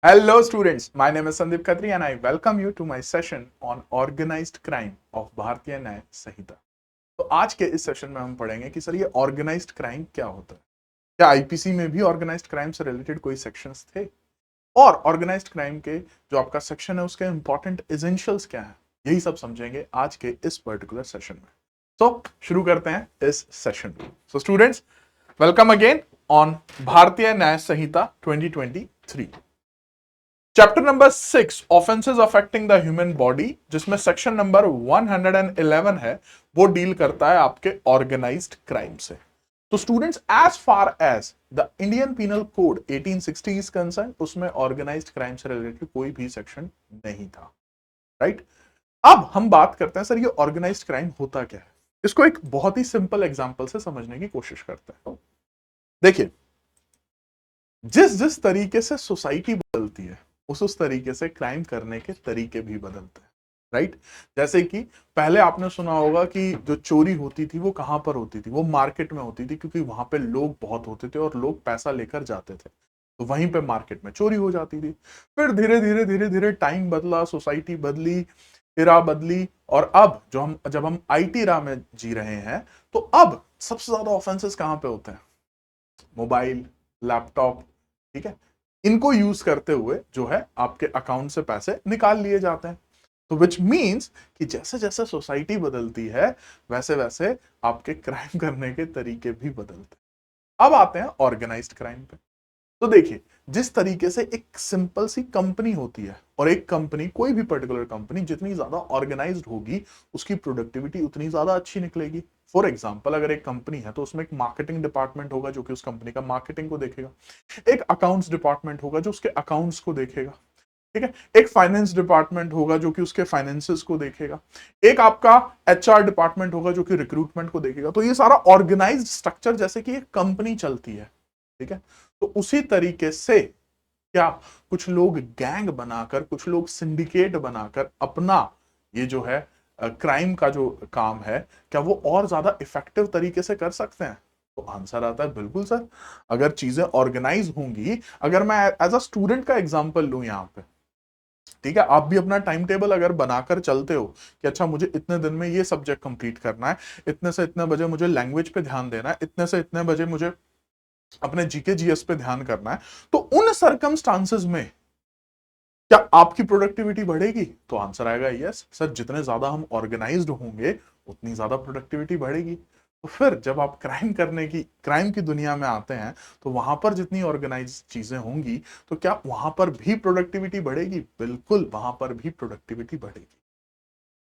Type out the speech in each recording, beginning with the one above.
Hello students, my name is Sandeep Khatri and I welcome you to my session on organized crime of भारतीय न्याय संहिता। तो आज के इस सेशन में हम पढ़ेंगे कि सर ये ऑर्गेनाइज्ड क्राइम क्या होता है। क्या आईपीसी में भी ऑर्गेनाइज्ड क्राइम से रिलेटेड कोई सेक्शंस थे और ऑर्गेनाइज्ड क्राइम के जो आपका सेक्शन है उसके इंपॉर्टेंट एसेंशियल्स क्या है, यही सब समझेंगे आज के इस पर्टिकुलर सेशन में। तो शुरू करते हैं इस सेशन को। So students, welcome again on भारतीय न्याय संहिता 2023। Chapter number 6 offences affecting the human body, जिसमें सेक्शन नंबर 111 है, वो डील करता है आपके ऑर्गेनाइज्ड क्राइम से। तो students, as far as the Indian penal code 1860 is concern, उसमें ऑर्गेनाइज्ड क्राइम से रिलेटेड कोई भी सेक्शन नहीं था, राइट। अब हम बात करते हैं सर ये ऑर्गेनाइज्ड क्राइम होता क्या है। इसको एक बहुत ही सिंपल एग्जांपल से समझने की कोशिश करते हैं। देखिए, जिस जिस तरीके से सोसाइटी बदलती है उस तरीके से क्राइम करने के तरीके भी बदलते हैं, राइट। जैसे कि पहले आपने सुना होगा कि जो चोरी होती थी वो कहां पर होती थी, वो मार्केट में होती थी, क्योंकि वहां पे लोग बहुत होते थे और लोग पैसा लेकर जाते थे, तो वहीं पे मार्केट में चोरी हो जाती थी। फिर धीरे धीरे टाइम बदला, सोसाइटी बदली, इरा बदली, और अब जब हम आईटी इरा में जी रहे हैं, तो अब सबसे ज्यादा ऑफेंसेस कहां पे होते हैं? मोबाइल, लैपटॉप, ठीक है, इनको यूज करते हुए जो है आपके अकाउंट से पैसे निकाल लिए जाते हैं। तो विच मीन्स कि जैसे जैसे सोसाइटी बदलती है वैसे वैसे आपके क्राइम करने के तरीके भी बदलते हैं। अब आते हैं ऑर्गेनाइज्ड क्राइम पे। तो देखिए, जिस तरीके से एक सिंपल सी कंपनी होती है, और एक कंपनी, कोई भी पर्टिकुलर कंपनी जितनी ज्यादा ऑर्गेनाइज्ड होगी उसकी प्रोडक्टिविटी उतनी ज्यादा अच्छी निकलेगी। फॉर एग्जाम्पल, अगर एक कंपनी है तो उसमें एक मार्केटिंग डिपार्टमेंट होगा जो कि उस कंपनी का मार्केटिंग को देखेगा, एक अकाउंट्स डिपार्टमेंट होगा जो उसके अकाउंट्स को देखेगा, ठीक है, एक फाइनेंस डिपार्टमेंट होगा जो कि उसके फाइनेंसेस को देखेगा, एक आपका एचआर डिपार्टमेंट होगा जो कि रिक्रूटमेंट को देखेगा। तो ये सारा ऑर्गेनाइज्ड स्ट्रक्चर जैसे कि एक कंपनी चलती है, ठीक है। तो उसी तरीके से क्या कुछ लोग गैंग बनाकर, कुछ लोग सिंडिकेट बनाकर अपना ये जो है क्राइम का जो काम है, क्या वो और ज्यादा इफेक्टिव तरीके से कर सकते हैं? तो आंसर आता है बिल्कुल सर। अगर चीजें ऑर्गेनाइज होंगी, अगर मैं एज अ स्टूडेंट का एग्जांपल लूं यहां पे, ठीक है, आप भी अपना टाइम टेबल अगर बनाकर चलते हो कि अच्छा मुझे इतने दिन में ये सब्जेक्ट कंप्लीट करना है, इतने से इतने बजे मुझे लैंग्वेज पे ध्यान देना है, इतने से इतने बजे मुझे अपने जीके जीएस पे ध्यान करना है, तो उन सर्कमस्टांसेस में क्या आपकी प्रोडक्टिविटी बढ़ेगी? तो आंसर आएगा यस सर। जितने ज्यादा हम ऑर्गेनाइज्ड होंगे उतनी ज्यादा प्रोडक्टिविटी बढ़ेगी। तो फिर जब आप क्राइम की दुनिया में आते हैं, तो वहां पर जितनी ऑर्गेनाइज चीजें होंगी, तो क्या वहां पर भी प्रोडक्टिविटी बढ़ेगी? बिल्कुल, वहां पर भी प्रोडक्टिविटी बढ़ेगी।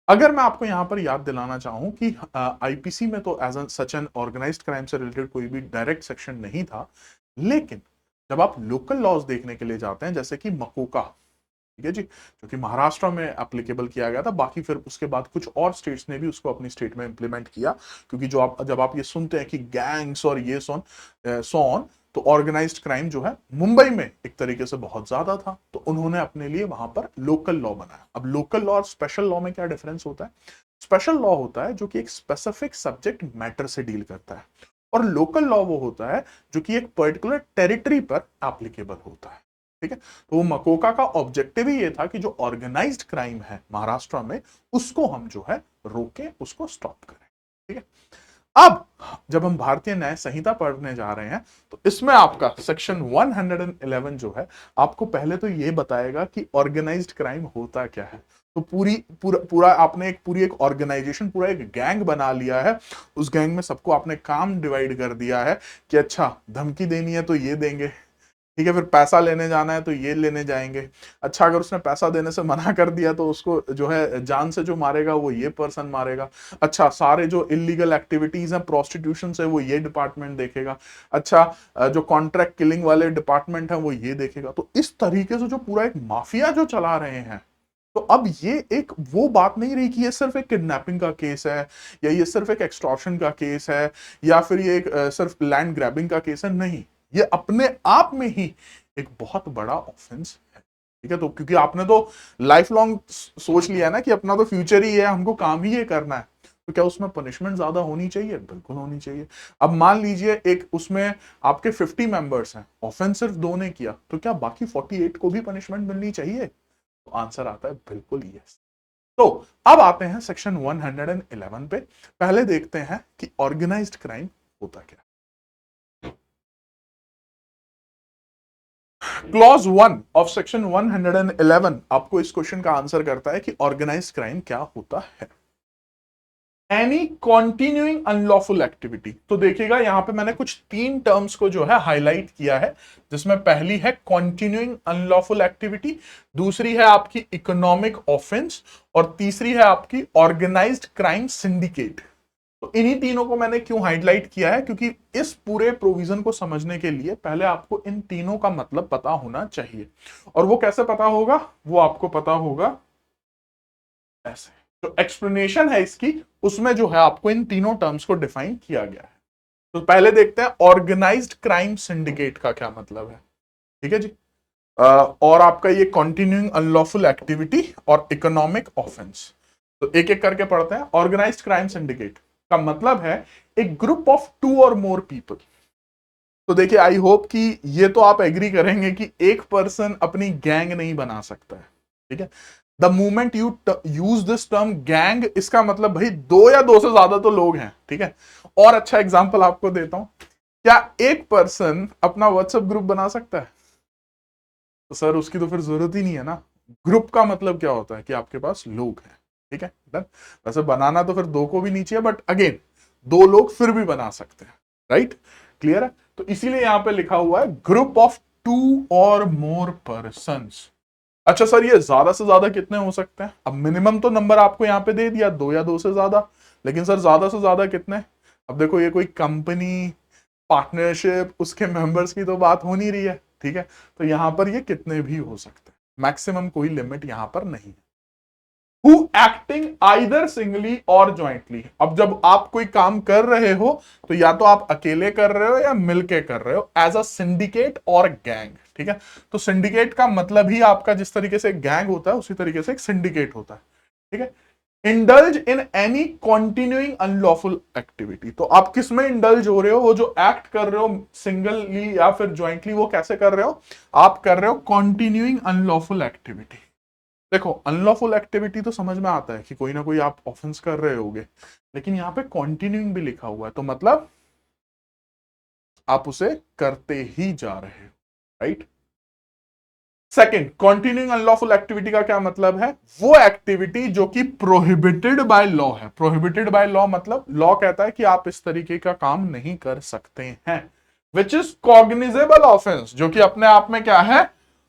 अगर मैं आपको यहां पर याद दिलाना चाहूं कि आईपीसी में तो as such an organised crime से रिलेटेड कोई भी डायरेक्ट सेक्शन नहीं था, लेकिन जब आप लोकल लॉज देखने के लिए जाते हैं, जैसे कि मकोका, ठीक है जी, जो कि महाराष्ट्र में एप्लीकेबल किया गया था, बाकी फिर उसके बाद कुछ और स्टेट्स ने भी उसको अपनी स्टेट में इंप्लीमेंट किया, क्योंकि जब आप ये सुनते हैं कि गैंग्स और ये सोन, तो ऑर्गेनाइज्ड क्राइम जो है मुंबई में एक तरीके से बहुत ज्यादा था, तो उन्होंने अपने लिए वहां पर लोकल लॉ बनाया। अब लोकल लॉ और स्पेशल लॉ में क्या डिफरेंस होता है? स्पेशल लॉ होता है जो कि एक स्पेसिफिक सब्जेक्ट मैटर से डील करता है, और लोकल लॉ वो होता है जो कि एक पर्टिकुलर टेरिटरी पर एप्लीकेबल होता है, ठीक है। तो वो मकोका का ऑब्जेक्टिव ही ये था कि जो ऑर्गेनाइज्ड क्राइम है महाराष्ट्र में, उसको हम जो है रोकें, उसको स्टॉप करें, ठीक है। अब जब हम भारतीय न्याय संहिता पढ़ने जा रहे हैं, तो इसमें आपका सेक्शन 111 जो है, आपको पहले तो ये बताएगा कि ऑर्गेनाइज्ड क्राइम होता क्या है। तो पूरा आपने पूरी एक ऑर्गेनाइजेशन, पूरा एक गैंग बना लिया है। उस गैंग में सबको आपने काम डिवाइड कर दिया है कि अच्छा धमकी देनी है तो ये देंगे, ठीक है, फिर पैसा लेने जाना है तो ये लेने जाएंगे। अच्छा, अगर उसने पैसा देने से मना कर दिया तो उसको जो है जान से जो मारेगा वो ये पर्सन मारेगा। अच्छा, सारे जो इलीगल एक्टिविटीज हैं, प्रोस्टिट्यूशन है, वो ये डिपार्टमेंट देखेगा। अच्छा, जो कॉन्ट्रैक्ट किलिंग वाले डिपार्टमेंट है वो ये देखेगा। तो इस तरीके से जो पूरा एक माफिया जो चला रहे हैं, तो अब ये एक वो बात नहीं रही कि ये सिर्फ एक किडनैपिंग का केस है, या ये सिर्फ एक एक्सटॉर्शन का केस है, या फिर ये एक सिर्फ लैंड ग्रैबिंग का केस है। नहीं, ये अपने आप में ही एक बहुत बड़ा ऑफेंस है, ठीक है। तो क्योंकि आपने तो लाइफ लॉन्ग सोच लिया ना कि अपना तो फ्यूचर ही है, हमको काम ही ये करना है, तो क्या उसमें पनिशमेंट ज्यादा होनी चाहिए? बिल्कुल होनी चाहिए। अब मान लीजिए एक उसमें आपके 50 मेंबर्स हैं, ऑफेंस सिर्फ 2 ने किया, तो क्या बाकी 48 को भी पनिशमेंट मिलनी चाहिए? तो आंसर आता है बिल्कुल यस। तो अब आते हैं सेक्शन 111 पे। पहले देखते हैं कि ऑर्गेनाइज्ड क्राइम होता क्या। क्लॉज 1 ऑफ सेक्शन 111 आपको इस क्वेश्चन का आंसर करता है कि ऑर्गेनाइज्ड क्राइम क्या होता है। एनी कॉन्टिन्यूइंग अनलॉफुल एक्टिविटी, तो देखिएगा यहां पे मैंने कुछ 3 टर्म्स को जो है हाईलाइट किया है, जिसमें पहली है कॉन्टिन्यूइंग अनलॉफुल एक्टिविटी, दूसरी है आपकी इकोनॉमिक ऑफेंस, और तीसरी है आपकी ऑर्गेनाइज्ड क्राइम सिंडिकेट। तो इन्हीं तीनों को मैंने क्यों हाईलाइट किया है, क्योंकि इस पूरे प्रोविजन को समझने के लिए पहले आपको इन तीनों का मतलब पता होना चाहिए। और वो कैसे पता होगा? वो आपको पता होगा ऐसे, जो एक्सप्लेनेशन है इसकी, उसमें जो है आपको इन तीनों टर्म्स को डिफाइन किया गया है। तो पहले देखते हैं ऑर्गेनाइज्ड क्राइम सिंडिकेट का क्या मतलब है। ठीक है जी। और आपका ये कंटिन्यूइंग अनलॉफुल एक्टिविटी और इकोनॉमिक ऑफेंस, तो एक एक करके पढ़ते हैं। ऑर्गेनाइज्ड क्राइम सिंडिकेट का मतलब है एक ग्रुप ऑफ 2 और मोर पीपल। तो देखिए, आई होप कि ये तो आप एग्री करेंगे कि एक पर्सन अपनी गैंग नहीं बना सकता है। ठीक है, the moment you use this term gang, इसका मतलब भाई 2 या 2 से ज्यादा तो लोग हैं। ठीक है, और अच्छा एग्जांपल आपको देता हूं, क्या एक पर्सन अपना व्हाट्सएप ग्रुप बना सकता है? तो सर उसकी तो फिर जरूरत ही नहीं है ना। ग्रुप का मतलब क्या होता है कि आपके पास लोग हैं। ठीक है, डन। वैसे बनाना तो फिर 2 को भी नहीं चाहिए, बट अगेन 2 लोग फिर भी बना सकते हैं। राइट, क्लियर है? तो इसीलिए यहां पे लिखा हुआ है ग्रुप ऑफ 2 और मोर पर्सन्स। अच्छा सर, ये ज्यादा से ज्यादा कितने हो सकते हैं? अब मिनिमम तो नंबर आपको यहां पे दे दिया, 2 या 2 से ज्यादा, लेकिन सर ज्यादा से ज्यादा कितने? अब देखो, ये कोई कंपनी, पार्टनरशिप, उसके मेंबर्स की तो बात हो नहीं रही है। ठीक है, तो यहां पर ये कितने भी हो सकते हैं, मैक्सिमम कोई लिमिट यहां पर नहीं है। हु एक्टिंग आइदर सिंगली और ज्वाइंटली, अब जब आप कोई काम कर रहे हो तो या तो आप अकेले कर रहे हो या मिलके कर रहे हो, एज अ सिंडिकेट और गैंग। ठीक है, तो सिंडिकेट का मतलब ही आपका जिस तरीके से गैंग होता है उसी तरीके से एक सिंडिकेट होता है। ठीक है, indulge in any continuing unlawful activity, तो आप किस में इंडल्ज हो रहे हो? वो जो एक्ट कर रहे हो सिंगली या फिर ज्वाइंटली, वो कैसे कर रहे हो? आप कर रहे हो कंटिन्यूइंग अनलॉफुल एक्टिविटी। देखो, अनलॉफुल एक्टिविटी तो समझ में आता है कि कोई ना कोई आप ऑफेंस कर रहे होगे, लेकिन यहां पे कंटिन्यूइंग भी लिखा हुआ है, तो मतलब आप उसे करते ही जा रहे हो। Right. Second, continuing unlawful activity का क्या मतलब है? वो एक्टिविटी जो कि प्रोहिबिटेड बाय लॉ है। प्रोहिबिटेड बाय लॉ मतलब लॉ कहता है कि आप इस तरीके का काम नहीं कर सकते हैं, विच इज कॉग्निजेबल ऑफेंस, जो कि अपने आप में क्या है?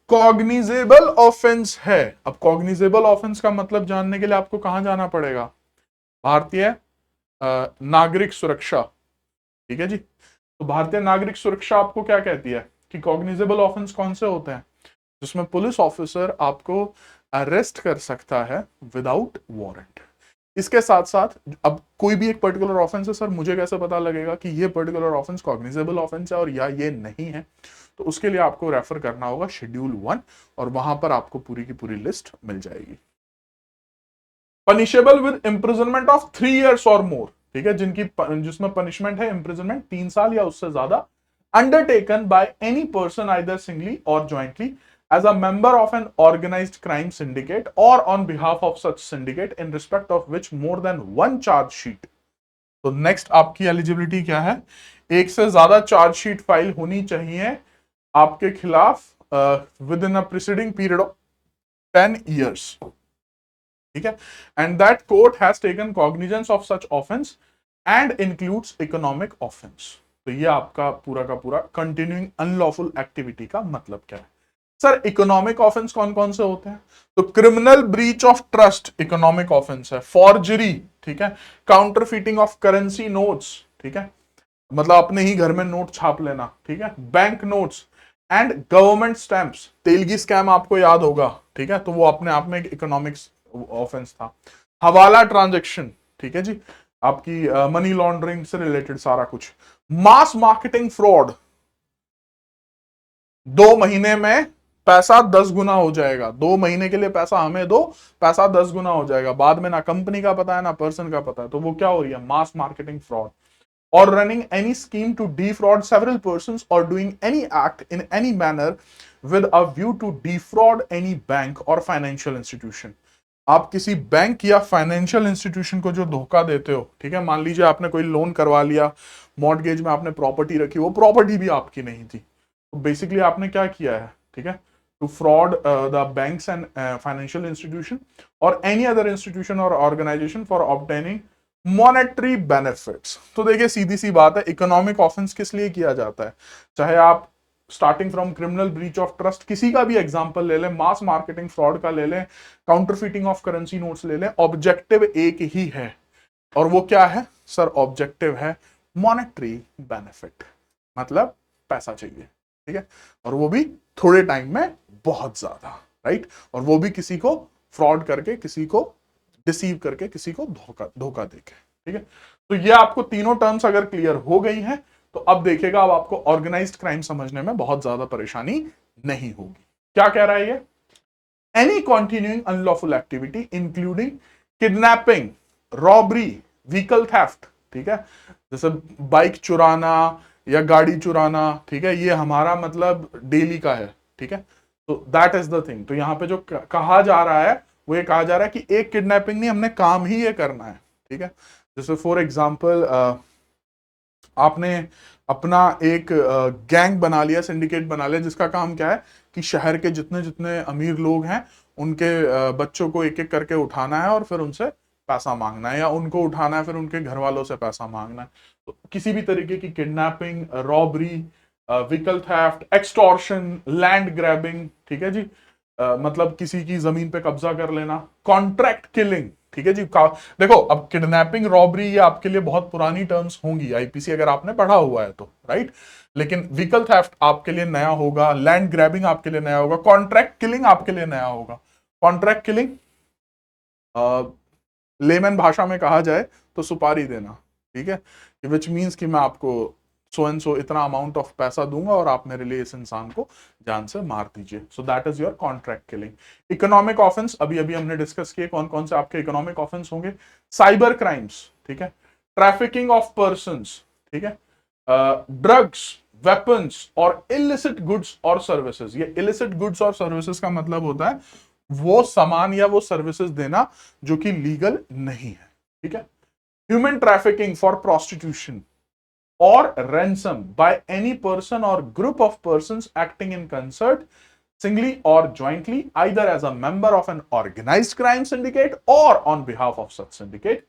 कॉग्निजेबल ऑफेंस है। अब कॉग्निजेबल ऑफेंस का मतलब जानने के लिए आपको कहां जाना पड़ेगा? भारतीय नागरिक सुरक्षा। ठीक है जी। तो भारतीय नागरिक सुरक्षा आपको क्या कहती है कि कॉग्निजेबल ऑफेंस कौन से होते हैं? जिसमें पुलिस ऑफिसर आपको अरेस्ट कर सकता है विदाउट वारंट। इसके साथ साथ, अब कोई भी एक पर्टिकुलर ऑफेंस है, सर मुझे कैसे पता लगेगा कि ये पर्टिकुलर ऑफेंस कॉग्निजेबल ऑफेंस है और या ये नहीं है? तो उसके लिए आपको रेफर करना होगा शेड्यूल 1, और वहां पर आपको पूरी की पूरी लिस्ट मिल जाएगी। Punishable with imprisonment of 3 years और मोर। ठीक है, जिसमें पनिशमेंट है इंप्रिजनमेंट 3 साल या उससे ज्यादा, undertaken by any person either singly और jointly as a member of an organized crime syndicate or on behalf of such syndicate in respect of which more than one charge sheet। तो next आपकी eligibility क्या है? एक से ज्यादा charge sheet file होनी चाहिए आपके खिलाफ with in a preceding period of 10 years। ठीक है, and that court has taken cognizance of such offence and includes economic offence. तो ये आपका पूरा का पूरा कंटिन्यूइंग अनलॉफुल एक्टिविटी का मतलब क्या है। सर इकोनॉमिक ऑफेंस कौन कौन से होते हैं? तो criminal breach of trust economic offence है, फॉर्जरी, ठीक है, काउंटरफीटिंग ऑफ करेंसी नोट्स, ठीक है, मतलब अपने ही घर में नोट छाप लेना, ठीक है, bank notes and government stamps. Telgi scam आपको याद होगा, ठीक है, तो वो अपने आप में एक इकोनॉमिक्स ऑफेंस था। हवाला ट्रांजैक्शन, ठीक है जी, आपकी मनी लॉन्ड्रिंग से रिलेटेड सारा कुछ। मास मार्केटिंग फ्रॉड, 2 महीने में पैसा 10 गुना हो जाएगा, 2 महीने के लिए पैसा हमें दो, पैसा 10 गुना हो जाएगा, बाद में ना कंपनी का पता है ना पर्सन का पता है। तो वो क्या हो रही है, mass marketing fraud. Or running any scheme to defraud several persons or doing any act in any manner with a view to defraud any bank or financial institution। आप किसी बैंक या फाइनेंशियल इंस्टीट्यूशन को जो धोखा देते हो, ठीक है, मान लीजिए आपने कोई लोन करवा लिया, मॉर्गेज में आपने प्रॉपर्टी रखी, वो प्रॉपर्टी भी आपकी नहीं थी, तो बेसिकली आपने क्या किया है, ठीक है, to fraud the banks and financial institution or any other institution or organisation for obtaining monetary benefits. तो देखिए सीधी सी बात है, इकोनॉमिक ऑफेंस किस लिए किया जाता है, चाहे आप starting from criminal breach of trust किसी का भी एग्जांपल ले लें, मास मार्केटिंग फ्रॉड का ले लें, काउंटरफीटिंग ऑफ करेंसी नोट्स ले लें, ऑब्जेक्टिव एक ही है, और वो क्या है सर, ऑब्जेक्टिव है मॉनेटरी बेनिफिट, मतलब पैसा चाहिए, ठीक है, और वो भी थोड़े टाइम में बहुत ज्यादा, राइट, और वो भी किसी को फ्रॉड करके, किसी को डिसीव करके, किसी को धोखा धोखा देके, ठीक है। तो ये आपको तीनों टर्म्स अगर क्लियर हो गई हैं, तो अब देखिएगा, अब आपको ऑर्गेनाइज्ड क्राइम समझने में बहुत ज्यादा परेशानी नहीं होगी। क्या कह रहा है ये, any continuing unlawful activity including kidnapping, robbery, vehicle theft, ठीक है, जैसे बाइक चुराना या गाड़ी चुराना, ठीक है, ये हमारा मतलब डेली का है, ठीक है, तो दैट इज द थिंग। तो यहां पे जो कहा जा रहा है वो ये कहा जा रहा है कि एक किडनैपिंग नहीं, हमने काम ही ये करना है, ठीक है। जैसे फॉर एग्जांपल आपने अपना एक गैंग बना लिया, सिंडिकेट बना लिया, जिसका काम क्या है कि शहर के जितने जितने अमीर लोग हैं उनके बच्चों को एक एक करके उठाना है और फिर उनसे पैसा मांगना है, या उनको उठाना है फिर उनके घर वालों से पैसा मांगना है। तो किसी भी तरीके की kidnapping, robbery, vehicle theft, extortion, land grabbing, ठीक है जी, मतलब किसी की जमीन पे कब्जा कर लेना, कॉन्ट्रैक्ट किलिंग, ठीक है जी। देखो अब किडनैपिंग, रॉबरी ये आपके लिए बहुत पुरानी टर्म्स होंगी आईपीसी अगर आपने पढ़ा हुआ है तो, राइट, लेकिन व्हीकल थेफ्ट आपके लिए नया होगा, लैंड ग्रैबिंग आपके लिए नया होगा, कॉन्ट्रैक्ट किलिंग आपके लिए नया होगा। कॉन्ट्रैक्ट किलिंग लेमन भाषा में कहा जाए तो सुपारी देना, ठीक है, विच मीन्स कि मैं आपको सो एंड सो इतना अमाउंट ऑफ पैसा दूंगा और आप मेरे लिए इस इंसान को जान से मार दीजिए। So that is your contract killing. Economic offence अभी अभी हमने डिस्कस किए कौन कौन से आपके इकोनॉमिक ऑफेंस होंगे, साइबर क्राइम्स, ठीक है, ट्रैफिकिंग ऑफ पर्संस, ठीक है, ड्रग्स, वेपन्स और इलिसिट गुड्स और सर्विसेज। ये इलिसिट गुड्स और सर्विसेज का मतलब होता है वो सामान या वो सर्विसेज देना जो कि लीगल नहीं है, ठीक है। Human trafficking for prostitution or ransom by any person or group of persons acting in concert, singly or jointly, either as a member of an organized crime syndicate or on behalf of such syndicate,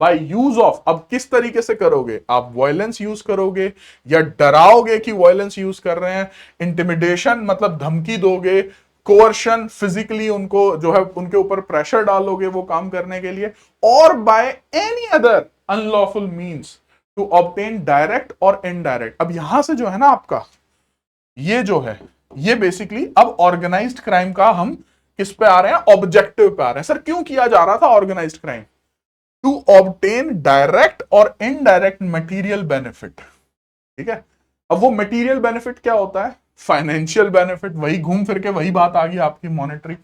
by use of, अब किस तरीके से करोगे आप, violence use करोगे या डराओगे कि violence use कर रहे हैं, इंटिमिडेशन मतलब धमकी दोगे, कोअर्शन फिजिकली उनको जो है उनके ऊपर प्रेशर डालोगे वो काम करने के लिए, और by any other unlawful means to obtain direct or indirect. अब यहां से जो है ना आपका ये जो है ये बेसिकली अब ऑर्गेनाइज्ड क्राइम का हम किस पे आ रहे हैं, ऑब्जेक्टिव पे आ रहे हैं। सर क्यों किया जा रहा था organised crime, to obtain direct or indirect material benefit, ठीक है। अब वो मटेरियल बेनिफिट क्या होता है, फाइनेंशियल बेनिफिट, वही घूम फिर के वही बात आ गई आपकी मॉनेटरी,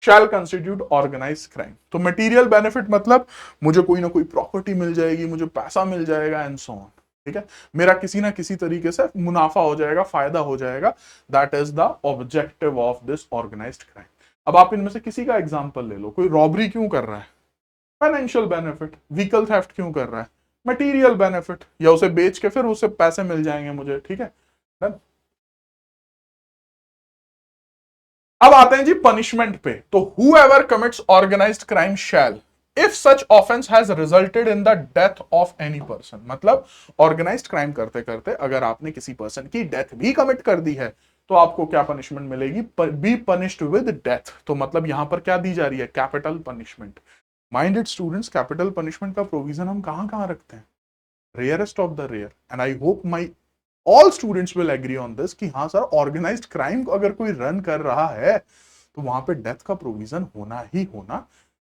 शैल कंस्टिट्यूट ऑर्गेनाइज क्राइम। तो मटेरियल बेनिफिट मतलब मुझे कोई ना कोई प्रॉपर्टी मिल जाएगी, मुझे पैसा मिल जाएगा एंड सो ऑन, ठीक है, मेरा किसी ना किसी तरीके से मुनाफा हो जाएगा, फायदा हो जाएगा, that is the objective of this organised crime. अब आप इनमें से किसी का एग्जांपल ले लो, कोई रॉबरी क्यों कर रहा है, फाइनेंशियल बेनिफिट, व्हीकल थेफ्ट क्यों कर रहा है, मटेरियल बेनिफिट, या उसे बेच के फिर उसे पैसे मिल जाएंगे मुझे, ठीक है। अब आते हैं जी पनिशमेंट पे। तो whoever commits organized crime shall, if such offense has resulted in the death of any person, मतलब ऑर्गेनाइज्ड क्राइम करते करते अगर आपने किसी पर्सन की डेथ भी कमिट कर दी है तो आपको क्या पनिशमेंट मिलेगी, बी पनिश्ड विद डेथ। तो मतलब यहां पर क्या दी जा रही है, capital punishment. Minded students, capital punishment का प्रोविजन हम कहां रखते हैं, rarest of the rare, and I hope my all students will agree on this कि हाँ सर ऑर्गेनाइज्ड क्राइम को अगर कोई रन कर रहा है तो वहां पे डेथ का प्रोविजन होना ही होना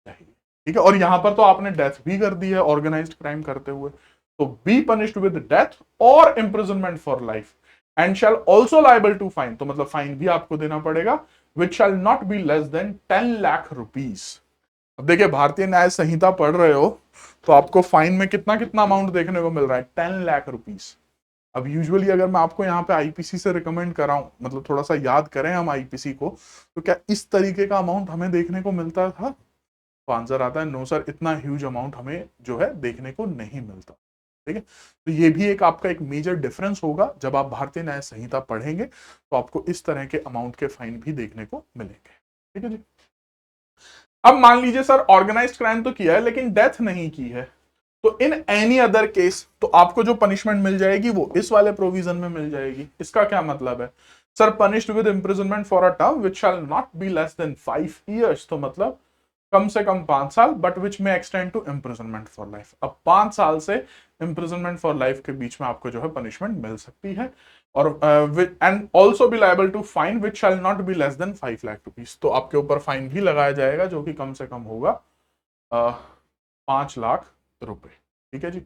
चाहिए, ठीक है। और यहां पर तो आपने डेथ भी कर दी है ऑर्गेनाइज्ड क्राइम करते हुए, तो बी पनिश्ड विद डेथ और imprisonment for life, and shall also liable to fine, तो मतलब फाइन भी आपको देना पड़ेगा, which shall not be less than 10 lakh rupees. अब देखिए भारतीय न्याय संहिता पढ़ रहे हो तो आपको फाइन में कितना कितना अमाउंट देखने को मिल रहा है, 10 लाख रुपीज। अब यूजुअली अगर मैं आपको यहाँ पे आईपीसी से रिकमेंड कराऊं, मतलब थोड़ा सा याद करें हम आईपीसी को, तो क्या इस तरीके का अमाउंट हमें देखने को मिलता था? तो आंसर आता है नो सर, इतना ह्यूज अमाउंट हमें जो है देखने को नहीं मिलता। ठीक है, तो ये भी एक आपका एक मेजर डिफरेंस होगा, जब आप भारतीय न्याय संहिता पढ़ेंगे तो आपको इस तरह के अमाउंट के फाइन भी देखने को मिलेंगे। ठीक है जी। अब मान लीजिए सर ऑर्गेनाइज्ड क्राइम तो किया है लेकिन डेथ नहीं की है, तो इन एनी अदर केस तो आपको जो पनिशमेंट मिल जाएगी वो इस वाले प्रोविजन में मिल जाएगी। इसका क्या मतलब है? Sir punished with imprisonment for a term which shall not be less than 5 years, तो मतलब कम से कम 5 साल, but which may extend to imprisonment for life. अब 5 साल से इम्प्रिजनमेंट फॉर लाइफ के बीच में आपको जो है पनिशमेंट मिल सकती है, और and also be liable to fine which shall not be less than 5 lakh rupees, तो आपके ऊपर फाइन भी लगाया जाएगा जो कि कम से कम होगा 5 लाख रुपए। ठीक है जी।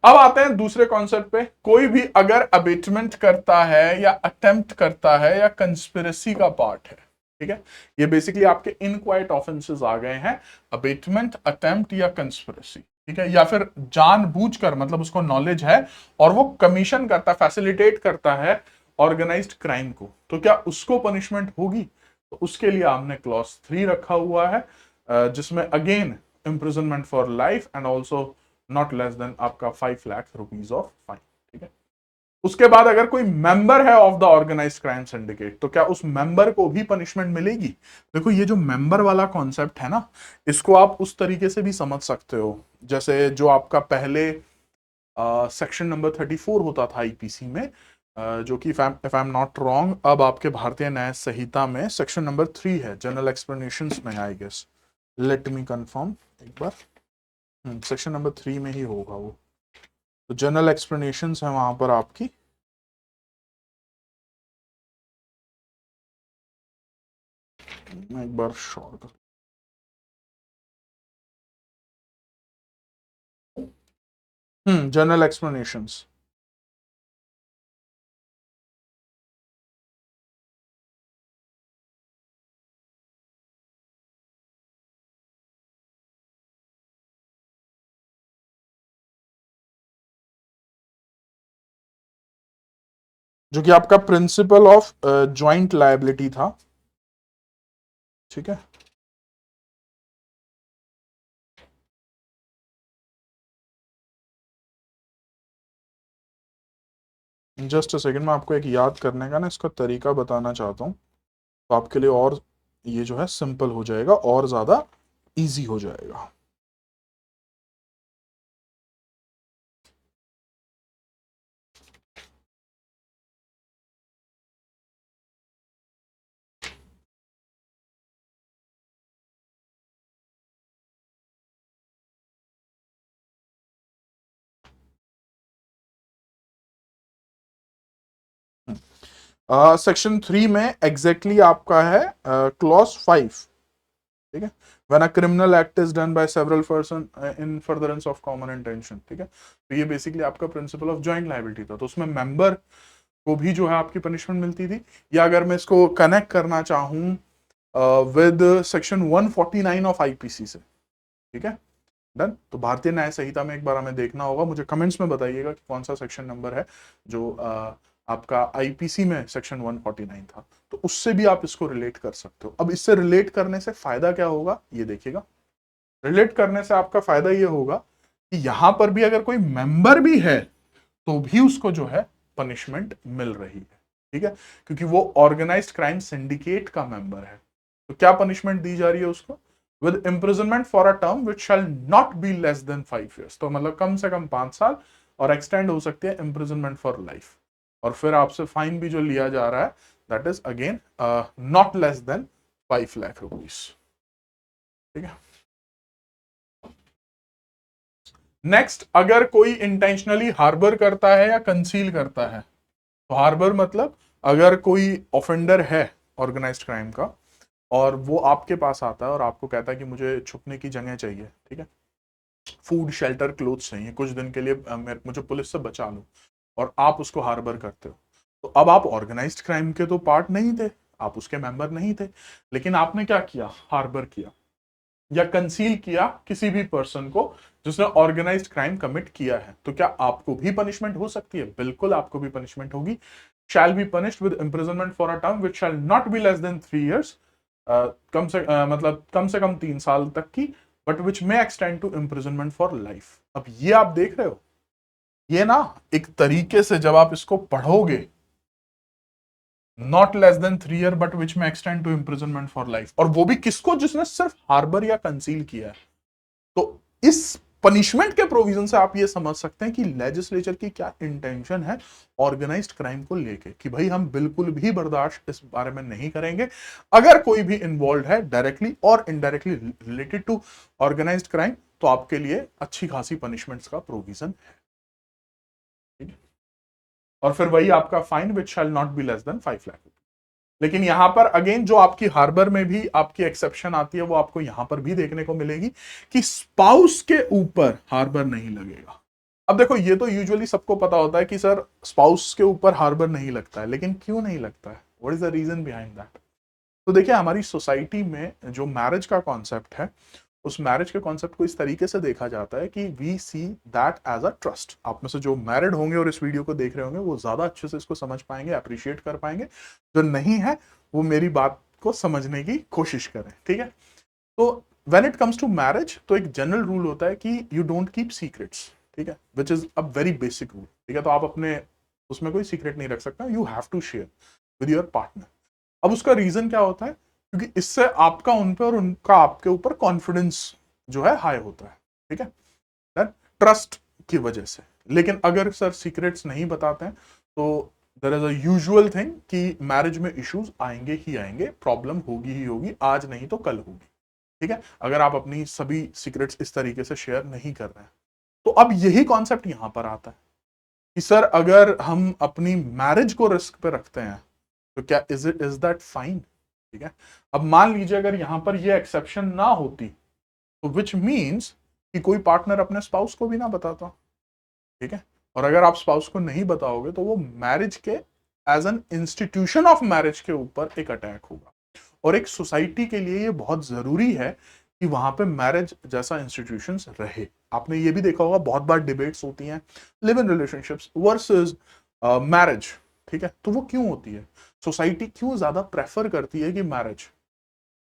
अब आते हैं दूसरे कॉन्सेप्ट पे, कोई भी अगर अबेटमेंट करता है या अटेम्प्ट करता है या कंस्पिरेसी का पार्ट है, ठीक है, ये बेसिकली आपके इनक्वाइट ऑफेंसेस आ गए हैं, अबेटमेंट, अटेम्प्ट या कंस्पिरेसी। ठीक है, या फिर जानबूझकर, मतलब उसको नॉलेज है और वो कमीशन करता, फैसिलिटेट करता है ऑर्गेनाइज्ड क्राइम को, तो क्या उसको पनिशमेंट होगी? तो उसके लिए हमने क्लॉज 3 रखा हुआ है, जिसमें again imprisonment for life and also not less then आपका 5 लाख रुपीज ऑफ फाइन। ठीक है, उसके बाद अगर कोई मेंबर है of the organised crime syndicate, तो क्या उस मेंबर को भी पनिशमेंट मिलेगी? देखो ये जो मेंबर वाला कॉन्सेप्ट है ना, इसको आप उस तरीके से भी समझ सकते हो, जैसे जो आपका पहले सेक्शन नंबर 34 होता था आईपीसी में, जो कि if I am not wrong अब आपके भारतीय न्याय संहिता में सेक्शन नंबर 3 है, जनरल एक्सप्लेनेशंस में, I guess, let me confirm एक बार, सेक्शन नंबर 3 में ही होगा वो, तो जनरल एक्सप्लेनेशंस है वहां पर आपकी, मैं एक बार शॉर्ट, जनरल एक्सप्लेनेशंस, जो कि आपका प्रिंसिपल ऑफ ज्वाइंट लायबिलिटी था। ठीक है, जस्ट अ सेकंड, मैं आपको एक याद करने का ना इसका तरीका बताना चाहता हूँ, तो आपके लिए और ये जो है सिंपल हो जाएगा और ज्यादा इजी हो जाएगा। सेक्शन 3 में एग्जैक्टली आपका है क्लॉज 5। ठीक है, when a criminal act is done by several person in furtherance of common intention. ठीक है, तो ये बेसिकली आपका प्रिंसिपल ऑफ जॉइंट लायबिलिटी था, तो उसमें मेंबर को भी जो है आपकी पनिशमेंट मिलती थी, या अगर मैं इसको कनेक्ट करना चाहूं विद सेक्शन 149 ऑफ आईपीसी से। ठीक है, डन। तो भारतीय न्याय संहिता में एक बार हमें देखना होगा, मुझे कमेंट्स में बताइएगा कि कौन सा सेक्शन नंबर है जो आपका आईपीसी में सेक्शन 149 था, तो उससे भी आप इसको रिलेट कर सकते हो। अब इससे रिलेट करने से फायदा क्या होगा ये देखिएगा, रिलेट करने से आपका फायदा ये होगा कि यहां पर भी अगर कोई मेंबर भी है तो भी उसको जो है पनिशमेंट मिल रही है। ठीक है, क्योंकि वो ऑर्गेनाइज्ड क्राइम सिंडिकेट का मेंबर है, तो क्या पनिशमेंट दी जा रही है उसको? With imprisonment for a term which shall not be less than 5 years, तो मतलब कम से कम 5 साल, और एक्सटेंड हो सकती है इम्प्रिजनमेंट फॉर लाइफ, और फिर आपसे फाइन भी जो लिया जा रहा है that is again not less than 5 lakh rupees. ठीक है, नेक्स्ट, अगर कोई इंटेंशनली हार्बर करता है या कंसील करता है, तो हार्बर मतलब अगर कोई ऑफेंडर है ऑर्गेनाइज्ड क्राइम का और वो आपके पास आता है और आपको कहता है कि मुझे छुपने की जगह चाहिए, ठीक है, फूड शेल्टर क्लोथ्स चाहिए कुछ दिन के लिए, मुझे पुलिस से बचा लो, और आप उसको हार्बर करते हो, तो अब आप ऑर्गेनाइज्ड क्राइम के तो पार्ट नहीं थे, आप उसके मेंबर नहीं थे, लेकिन आपने क्या किया, हार्बर किया या कंसील किया किसी भी पर्सन को जिसने ऑर्गेनाइज्ड क्राइम कमिट किया है। तो क्या आपको भी पनिशमेंट हो सकती है? बिल्कुल आपको भी पनिशमेंट होगी। Shall be punished with imprisonment for a term which shall not be less than 3 years, मतलब कम से कम 3 साल तक की, but which may extend to imprisonment for life. अब ये आप देख रहे हो, ये ना एक तरीके से जब आप इसको पढ़ोगे, not less than 3 year but which may extend to imprisonment for life, और वो भी किसको, जिसने सिर्फ हार्बर या कंसील किया है। तो इस पनिशमेंट के प्रोविजन से आप ये समझ सकते हैं कि लेजिस्लेचर की क्या इंटेंशन है ऑर्गेनाइज्ड क्राइम को लेके, कि भाई हम बिल्कुल भी बर्दाश्त इस बारे में नहीं करेंगे अगर कोई भी इन्वॉल्व है directly or indirectly related to organised crime, तो आपके लिए अच्छी खासी पनिशमेंट्स का प्रोविजन है। और फिर वही आपका fine which shall not be less than 5 lakh. लेकिन यहां पर अगेन जो आपकी हार्बर में भी आपकी एक्सेप्शन आती है, वो आपको यहां पर भी देखने को मिलेगी कि स्पाउस के ऊपर हार्बर नहीं लगेगा। अब देखो, ये तो यूजुअली सबको पता होता है कि सर स्पाउस के ऊपर हार्बर नहीं लगता है, लेकिन क्यों नहीं लगता है, what is the reason behind that? तो देखिए, हमारी सोसाइटी में जो मैरिज का कॉन्सेप्ट है, उस मैरिज के कॉन्सेप्ट को इस तरीके से देखा जाता है कि we see that as a trust. आप में से जो मैरिड होंगे और इस वीडियो को देख रहे होंगे, वो ज्यादा अच्छे से इसको समझ पाएंगे, अप्रिशिएट कर पाएंगे। जो नहीं है वो मेरी बात को समझने की कोशिश करें, ठीक है? तो when it comes to marriage, तो एक जनरल रूल होता है कि यू डोंट कीप सीक्रेट्स, ठीक है, which is a very basic rule, ठीक है? तो आप अपने उसमें कोई सीक्रेट नहीं रख सकते, you have to share with your partner. अब उसका रीजन क्या होता है? क्योंकि इससे आपका उन पे और उनका आपके ऊपर कॉन्फिडेंस जो है हाई होता है, ठीक है, ट्रस्ट की वजह से। लेकिन अगर सर सीक्रेट्स नहीं बताते हैं, तो there is a usual thing कि मैरिज में इश्यूज आएंगे ही आएंगे, प्रॉब्लम होगी ही होगी, आज नहीं तो कल होगी, ठीक है, अगर आप अपनी सभी सीक्रेट्स इस तरीके से शेयर नहीं कर रहे हैं। तो अब यही कॉन्सेप्ट यहां पर आता है कि सर अगर हम अपनी मैरिज को रिस्क पे रखते हैं, तो क्या इज दैट फाइन? ठीक है, अब मान लीजिए अगर यहां पर ये एक्सेप्शन ना होती, तो विच मीन्स कि कोई पार्टनर अपने स्पाउस को भी ना बताता, ठीक है, और अगर आप स्पाउस को नहीं बताओगे, तो वो मैरिज के as an institution of marriage के ऊपर एक अटैक होगा। और एक सोसाइटी के लिए ये बहुत जरूरी है कि वहां पे मैरिज जैसा इंस्टीट्यूशंस रहे। आपने ये भी देखा होगा, बहुत बार डिबेट्स होती हैं, live in relationships versus marriage, ठीक है? तो वो क्यों होती है? सोसाइटी क्यों ज्यादा प्रेफर करती है कि मैरिज,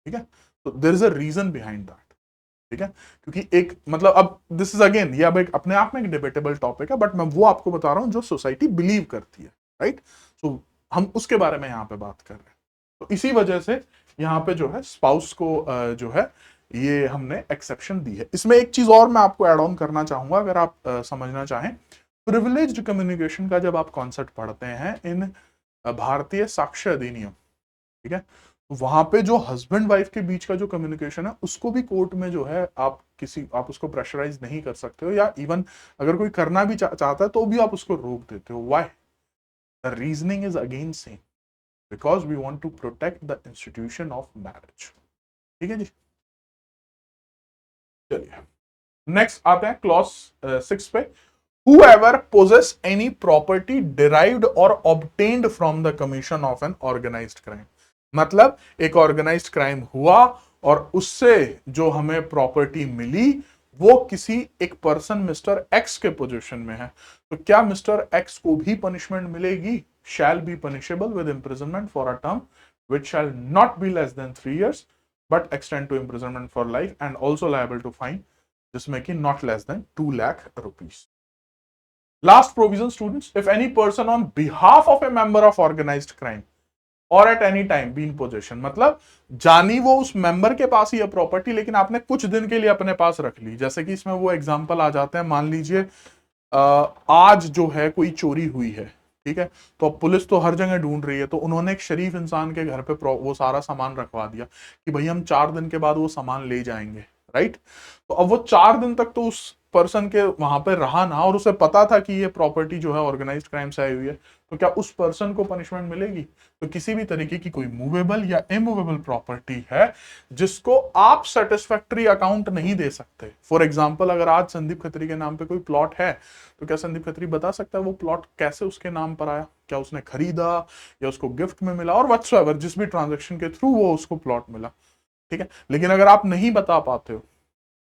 ठीक है? तो there is a reason behind that, ठीक है? क्योंकि एक मतलब, अब दिस इज अगेन, ये अब एक अपने आप में एक डिबेटेबल टॉपिक है, बट मैं वो आपको बता रहा हूं जो सोसाइटी बिलीव करती है, राइट? सो हम उसके बारे में यहां पे बात कर रहे हैं। तो इसी वजह से यहाँ पे जो है स्पाउस को जो है ये हमने एक्सेप्शन दी है। इसमें एक चीज और मैं आपको एड ऑन करना चाहूंगा, अगर आप समझना चाहें, प्रिविलेज्ड कम्युनिकेशन का जब आप कॉन्सेप्ट पढ़ते हैं इन भारतीय साक्ष्य अधिनियम, ठीक है, तो वहां पे जो हस्बैंड वाइफ के बीच का जो कम्युनिकेशन है, उसको भी कोर्ट में जो है आप उसको प्रेशराइज नहीं कर सकते हो, या इवन अगर कोई करना भी चाहता है तो भी आप उसको रोक देते हो। Why? The reasoning is again same, because we want to protect the institution of marriage, ठीक है जी? चलिए नेक्स्ट आते हैं क्लॉज 6 पे। Whoever possess any property derived or obtained from the commission of an organized crime, मतलब एक organised crime हुआ और उससे जो हमें प्रॉपर्टी मिली, वो किसी एक पर्सन मिस्टर एक्स के पोजीशन में है, तो क्या मिस्टर एक्स को भी पनिशमेंट मिलेगी? Shall be punishable with imprisonment for a term which shall not be less than 3 years but extend to imprisonment for life and also liable to fine, जिसमें कि not less than 2 lakh rupees. Last provision, students, if any person on behalf of a member of organized crime or at any time be in possession, मतलब जानी वो उस member के पास ही है property, लेकिन आपने कुछ दिन के लिए अपने पास रख ली। जैसे कि इसमें वो एग्जांपल आ जाते हैं, मान लीजिए आज जो है कोई चोरी हुई है, ठीक है, तो अब पुलिस तो हर जगह ढूंढ रही है, तो उन्होंने एक शरीफ इंसान के घर पे वो सारा सामान रखवा दिया कि भाई हम 4 दिन के बाद वो सामान ले जाएंगे, राइट? तो अब वो 4 दिन तक तो उस पर्सन के वहां पे रहा ना और उसे पता था कि ये प्रॉपर्टी जो है ऑर्गेनाइज्ड क्राइम से आई हुई है, तो क्या उस पर्सन को पनिशमेंट मिलेगी? तो किसी भी तरीके की कोई मूवेबल या इमूवेबल प्रॉपर्टी है जिसको आप सेटिस्फैक्टरी अकाउंट नहीं दे सकते, फॉर एग्जाम्पल अगर आज संदीप खत्री के नाम पे कोई प्लॉट है, तो क्या संदीप खत्री बता सकता है वो प्लॉट कैसे उसके नाम पर आया? क्या उसने खरीदा या उसको गिफ्ट में मिला, और व्हाटसोएवर जिस भी ट्रांजेक्शन के थ्रू वो उसको प्लॉट मिला, ठीक है। लेकिन अगर आप नहीं बता पाते हो,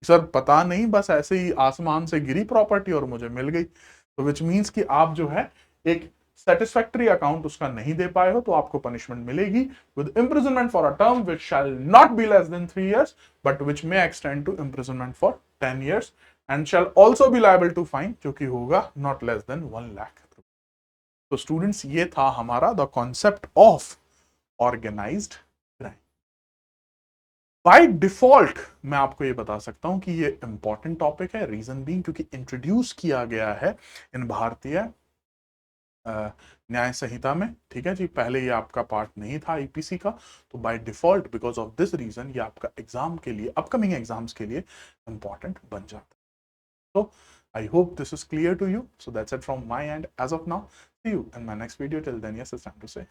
सर पता नहीं बस ऐसे ही आसमान से गिरी प्रॉपर्टी और मुझे मिल गई, तो विच मीन्स कि आप जो है एक सेटिस्फैक्टरी अकाउंट उसका नहीं दे पाए हो, तो आपको पनिशमेंट मिलेगी with imprisonment for a term which shall not be less than 3 years but which may extend to imprisonment for 10 years and shall also be liable to fine, जो कि होगा नॉट लेस देन 1 लाख। तो students ये था हमारा the concept of organised crime. By default मैं आपको ये बता सकता हूं कि ये इंपॉर्टेंट टॉपिक है, रीजन बीइंग क्योंकि इंट्रोड्यूस किया गया है इन भारतीय न्याय संहिता में, ठीक है जी। पहले ये आपका पार्ट नहीं था आईपीसी का, तो by default because of this reason ये आपका एग्जाम के लिए, अपकमिंग एग्जाम्स के लिए इंपॉर्टेंट बन जाता है। तो I hope this is clear to you. So that's it from my end as of now. See you in my next video. Till then, yes, it's time to say